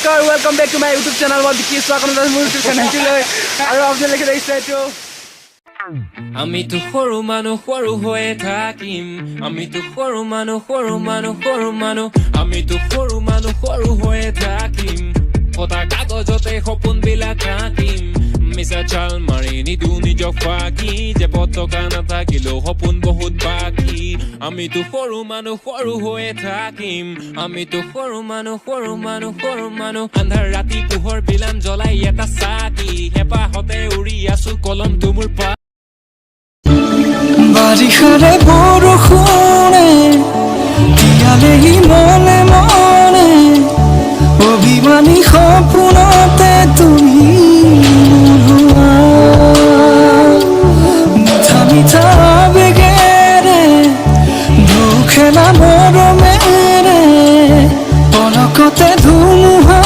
নমস্কাৰ, welcome back to my YouTube channel. মই দেখিছোঁ আপোনাৰ মোৰ ইউটিউব চেনেলটোলৈ আৰু আপোনালোকে দেখিছে এইটো। আমিতো সৰু মানুহ সৰু হৈয়ে থাকিম, আমিতো সৰু মানুহ সৰু মানুহ সৰু মানুহ, আমিতো সৰু মানুহ সৰু হৈয়ে থাকিম, কটা কাগজতে সপোন বিলাক আঁকিম, মিছা চাল মাৰি নিদো নিজক ফাঁকি, যে পতকা নাথাকিলেও সপোন বহুত বাকী, আমিতো সৰু মানুহ সৰু হৈয়ে থাকিম, আমিতো সৰু মানুহ সৰু মানুহ সৰু মানুহ, আন্ধাৰ ৰাতি পোহৰ বিলাম জ্বলাই এটা চাকি, হেঁপাহতে উৰি আছো কলমটো মোৰ পা বাৰিষাৰে বৰষুণে তিয়ালেহি মনে মনে, অভিমানী সপোনতে তুমি নোলোৱা, মিঠা মিঠা আবেগেৰে দুখেলা মৰমেৰে, পলকতে ধুমুহা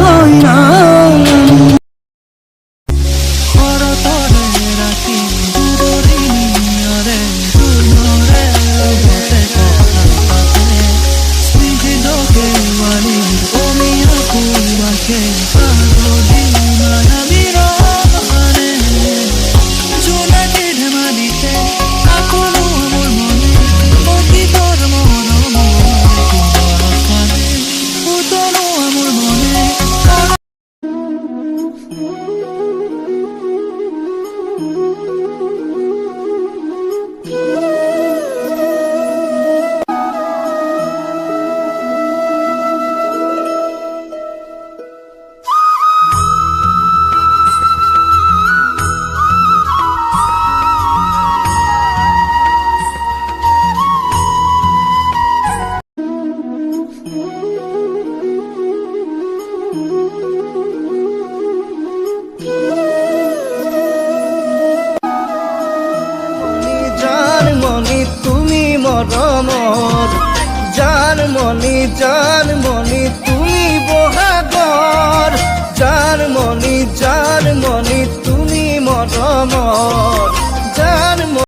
হৈ নামি শৰতৰে ৰাতি জানমণি তুমি বহাগৰ, জানমণি তুমি মৰমৰ।